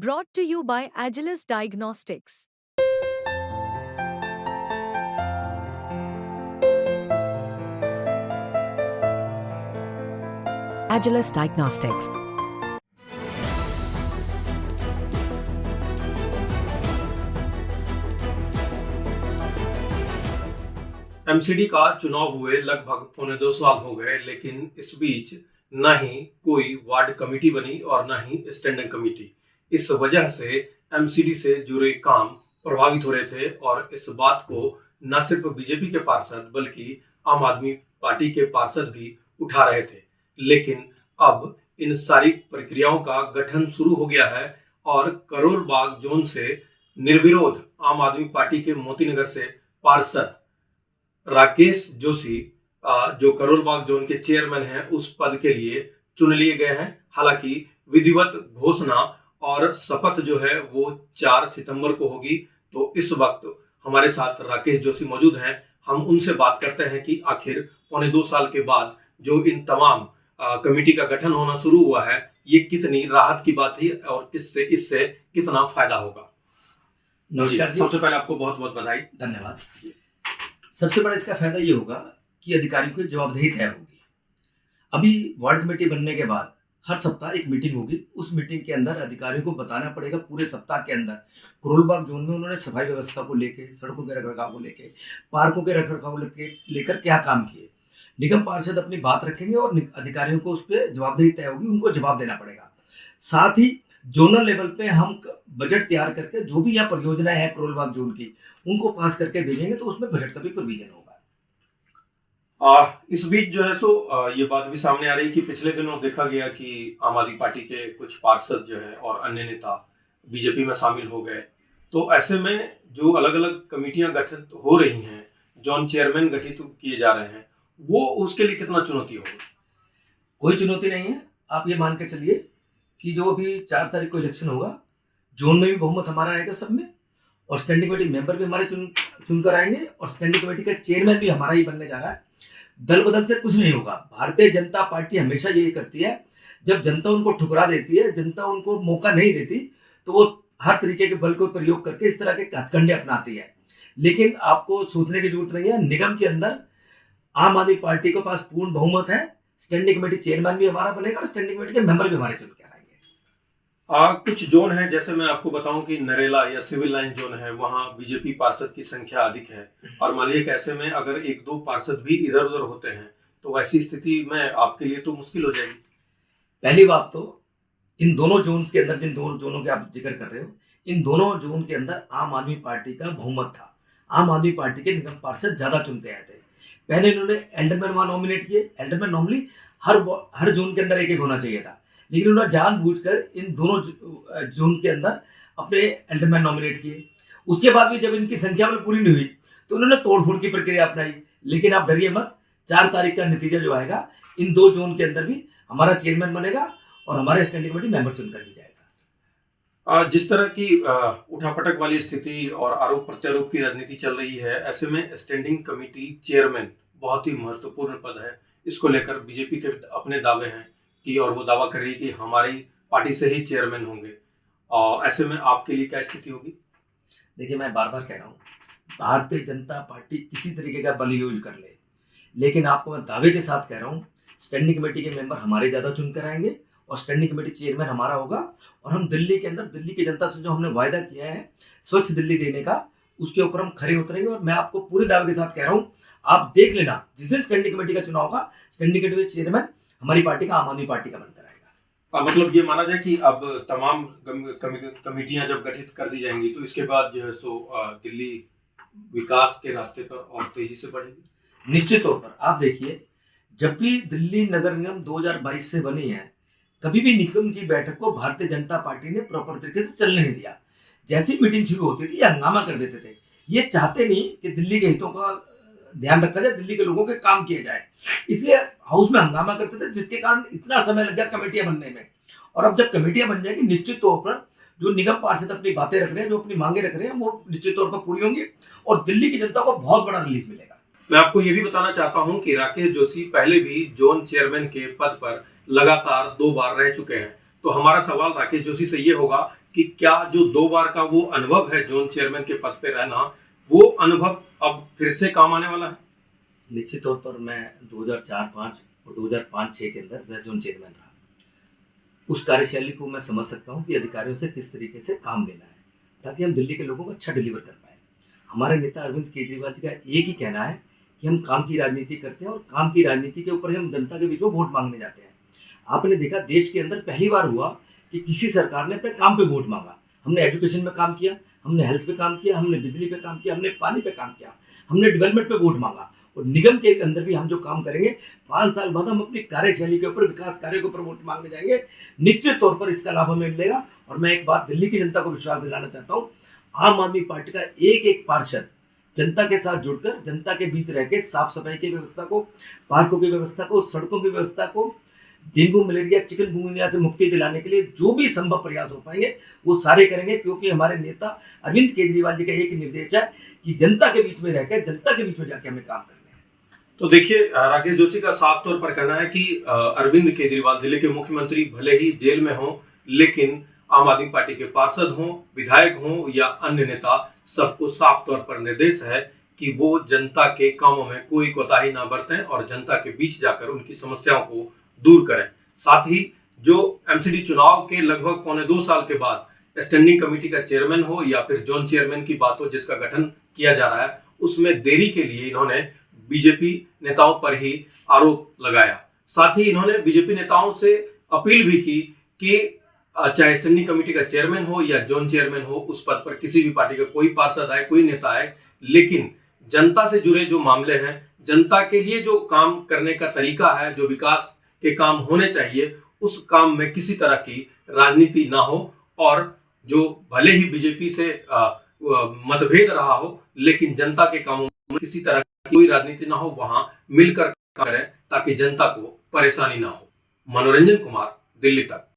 Brought to you by Agilus Diagnostics. Agilus Diagnostics. MCD का चुनाव हुए लगभग पौने 2 साल हो गए, लेकिन इस बीच न ही कोई वार्ड कमेटी बनी और न ही स्टैंडिंग कमेटी। इस वजह से एमसीडी से जुड़े काम प्रभावित हो रहे थे और इस बात को न सिर्फ बीजेपी के पार्षद बल्कि आम आदमी पार्टी के पार्षद भी उठा रहे थे। लेकिन अब इन सारी प्रक्रियाओं का गठन शुरू हो गया है और करोल बाग जोन से निर्विरोध आम आदमी पार्टी के मोतीनगर से पार्षद राकेश जोशी जो करोल बाग जोन के चेयरमैन हैं उस पद के लिए चुन लिए गए हैं। हालांकि विधिवत घोषणा और शपथ जो है वो 4 सितंबर को होगी। तो इस वक्त हमारे साथ राकेश जोशी मौजूद हैं। हम उनसे बात करते हैं कि आखिर पौने 2 साल के बाद जो इन तमाम कमेटी का गठन होना शुरू हुआ है, ये कितनी राहत की बात है और इससे कितना फायदा होगा। नमस्कार जी। सबसे पहले आपको बहुत बहुत बधाई। धन्यवाद। सबसे बड़ा इसका फायदा ये होगा कि अधिकारियों की जवाबदेही तय होगी। अभी वार्ड कमेटी बनने के बाद हर सप्ताह एक मीटिंग होगी। उस मीटिंग के अंदर अधिकारियों को बताना पड़ेगा पूरे सप्ताह के अंदर करोल बाग जोन में उन्होंने सफाई व्यवस्था को लेके, सड़कों के रखरखाव को लेके, पार्कों के रखरखाव लेकर क्या काम किए। निगम पार्षद अपनी बात रखेंगे और अधिकारियों को उस पर जवाबदेही तय होगी, उनको जवाब देना पड़ेगा। साथ ही जोनल लेवल पे हम बजट तैयार करके जो भी यहाँ परियोजनाएं हैं करोल बाग जोन की उनको पास करके भेजेंगे, तो उसमें बजट का भी प्रोविजन होगा। इस बीच जो है ये बात भी सामने आ रही कि पिछले दिनों देखा गया कि आम आदमी पार्टी के कुछ पार्षद जो है और अन्य नेता बीजेपी में शामिल हो गए। तो ऐसे में जो अलग अलग कमेटियां गठित हो रही हैं, जोन चेयरमैन गठित किए जा रहे हैं, वो उसके लिए कितना चुनौती होगी? कोई चुनौती नहीं है। आप ये मान के चलिए कि जो अभी 4 तारीख को इलेक्शन होगा, जोन में भी बहुमत हमारा आएगा सब में, और स्टैंडिंग कमेटी मेंबर भी हमारे चुनकर आएंगे और स्टैंडिंग कमेटी का चेयरमैन भी हमारा ही बनने जा रहा है। दल बदल से कुछ नहीं होगा। भारतीय जनता पार्टी हमेशा ये करती है, जब जनता उनको ठुकरा देती है, जनता उनको मौका नहीं देती, तो वो हर तरीके के बल को प्रयोग करके इस तरह के हथकंडे अपनाती है। लेकिन आपको सोचने की जरूरत नहीं है। निगम के अंदर आम आदमी पार्टी के पास पूर्ण बहुमत है। स्टैंडिंग कमेटी चेयरमैन भी हमारा बनेगा और स्टैंडिंग कमेटी के मेंबर भी हमारे चुन के आएंगे। कुछ जोन है, जैसे मैं आपको बताऊं कि नरेला या सिविल लाइन जोन है, वहां बीजेपी पार्षद की संख्या अधिक है और मान लीजिए ऐसे में अगर 1-2 पार्षद भी इधर उधर होते हैं तो ऐसी स्थिति में आपके लिए तो मुश्किल हो जाएगी। पहली बात तो इन दोनों जोन्स के अंदर, जिन दोनों जोनों के आप जिक्र कर रहे हो, इन दोनों जोन के अंदर आम आदमी पार्टी का बहुमत था। आम आदमी पार्टी के निगम पार्षद ज्यादा चुन के आए थे। पहले इन्होंने एल्डरमैन वहां नॉमिनेट किए। एल्डरमैन नॉर्मली हर जोन के अंदर एक होना चाहिए था, लेकिन उन्होंने जानबूझकर इन दोनों जोन के अंदर अपने एल्डरमैन नॉमिनेट किए। उसके बाद भी जब इनकी संख्या में पूरी नहीं हुई तो उन्होंने तोड़फोड़ की प्रक्रिया अपनाई। लेकिन आप डरिए मत, 4 तारीख का नतीजा जो आएगा, इन 2 जोन के अंदर भी हमारा चेयरमैन बनेगा और हमारे स्टैंडिंग कमेटी मेंबर चुनकर भी जाएगा। जिस तरह की उठापटक वाली स्थिति और आरोप प्रत्यारोप की राजनीति चल रही है, ऐसे में स्टैंडिंग कमेटी चेयरमैन बहुत ही महत्वपूर्ण पद है। इसको लेकर बीजेपी के अपने दावे हैं कि, और वो दावा कर रही है कि हमारी पार्टी से ही चेयरमैन होंगे। और ऐसे में आपके लिए क्या स्थिति होगी? देखिए, मैं बार बार कह रहा हूँ, भारतीय जनता पार्टी किसी तरीके का बल यूज कर ले, लेकिन आपको मैं दावे के साथ कह रहा हूँ, स्टैंडिंग कमेटी के मेंबर हमारे ज्यादा चुनकर आएंगे और स्टैंडिंग कमेटी चेयरमैन हमारा होगा। और हम दिल्ली के अंदर दिल्ली की जनता से जो हमने वायदा किया है स्वच्छ दिल्ली देने का, उसके ऊपर हम खरे उतरेंगे। और मैं आपको पूरे दावे के साथ कह रहा हूँ, आप देख लेना, जिस दिन स्टैंडिंग कमेटी का चुनाव होगा, स्टैंडिंग कमेटी चेयरमैन हमारी पार्टी का, आम आदमी पार्टी का बनकर आएगा। मतलब ये माना जाए कि अब तमाम कमेटियां जब गठित कर दी जाएंगी तो इसके बाद जो है दिल्ली विकास के रास्ते पर और तेजी से बढ़ेगी। निश्चित तौर पर आप देखिए, जब भी दिल्ली नगर निगम 2022 से बनी है, कभी भी निगम की बैठक को भारतीय जनता पार्टी ने प्रॉपर तरीके से चलने नहीं दिया। जैसी मीटिंग शुरू होती थी, ये हंगामा कर देते थे। ये चाहते नहीं कि दिल्ली के हितों का ध्यान रखा जाए, दिल्ली के लोगों के काम किए जाए, इसलिए हाउस में हंगामा करते थे, जिसके कारण इतना समय लग गया कमेटियां बनने में। और अब जब कमेटियां बन जाएगी, निश्चित तौर पर जो निगम पार्षद अपनी बातें रख रहे हैं, जो अपनी मांगे रख रहे हैं, वो निश्चित तौर पर पूरी होंगी और दिल्ली की जनता को बहुत बड़ा रिलीफ मिलेगा। मैं आपको ये भी बताना चाहता हूं कि राकेश जोशी पहले भी जोन चेयरमैन के पद पर लगातार 2 बार रह चुके हैं। तो हमारा सवाल राकेश जोशी से ये होगा कि क्या जो 2 बार का वो अनुभव है जोन चेयरमैन के पद पे रहना, वो अनुभव अब फिर से काम आने वाला है? निश्चित तौर पर मैं 2004-5 और 2005-6 के अंदर वेस्ट जोन चेयरमैन रहा। उस कार्यशैली को मैं समझ सकता हूँ कि अधिकारियों से किस तरीके से काम लेना है ताकि हम दिल्ली के लोगों को अच्छा डिलीवर कर पाए। हमारे नेता अरविंद केजरीवाल जी का एक ही कहना है कि हम काम की राजनीति करते हैं और काम की राजनीति के ऊपर हम जनता के बीच में वोट मांगने जाते हैं। आपने देखा देश के अंदर पहली बार हुआ कि किसी सरकार ने अपने काम पे वोट मांगा। हमने एजुकेशन में काम किया, हमने हेल्थ पे काम किया, हमने बिजली पे काम किया, हमने पानी पे काम किया, हमने डेवलपमेंट पे वोट मांगा। और निगम के अंदर भी हम जो काम करेंगे 5 साल बाद हम अपनी कार्यशैली के ऊपर, विकास कार्यों के ऊपर वोट मांगने जाएंगे। निश्चित तौर पर इसका लाभ हमें मिलेगा। और मैं एक बात दिल्ली की जनता को विश्वास दिलाना चाहता हूँ, आम आदमी पार्टी का एक एक पार्षद जनता के साथ जुड़कर, जनता के बीच रह के साफ सफाई की व्यवस्था को, पार्कों की व्यवस्था को, सड़कों की व्यवस्था को, डेंगू मलेरिया चिकनगुनिया से मुक्ति दिलाने के लिए जो भी संभव प्रयास हो पाएंगे वो सारे करेंगे। क्योंकि हमारे नेता अरविंद केजरीवाल जी का एक ही निर्देश है कि जनता के बीच में रहकर, जनता के बीच में जाके हमें काम करना है। तो देखिए, राकेश जोशी का साफ तौर पर कहना है कि अरविंद केजरीवाल दिल्ली के मुख्यमंत्री भले ही जेल में हों, लेकिन आम आदमी पार्टी के पार्षद हों, विधायक हों या अन्य नेता, सबको साफ तौर पर निर्देश है कि वो जनता के कामों में कोई कोताही ना बरतें और जनता के बीच जाकर उनकी समस्याओं को दूर करें। साथ ही जो एमसीडी चुनाव के लगभग 1.25 साल के बाद स्टैंडिंग कमेटी का चेयरमैन हो या फिर जोन चेयरमैन की बात हो जिसका गठन किया जा रहा है, उसमें देरी के लिए इन्होंने बीजेपी नेताओं पर ही आरोप लगाया। साथ ही इन्होंने बीजेपी नेताओं से अपील भी की कि चाहे स्टैंडिंग कमेटी का चेयरमैन हो या जोन चेयरमैन हो, उस पद पर किसी भी पार्टी का कोई पार्षद आए, कोई नेता आए, लेकिन जनता से जुड़े जो मामले हैं, जनता के लिए जो काम करने का तरीका है, जो विकास के काम होने चाहिए, उस काम में किसी तरह की राजनीति ना हो। और जो भले ही बीजेपी से मतभेद रहा हो, लेकिन जनता के कामों में किसी तरह की कोई राजनीति ना हो, वहां मिलकर काम करें ताकि जनता को परेशानी ना हो। मनोरंजन कुमार, दिल्ली तक।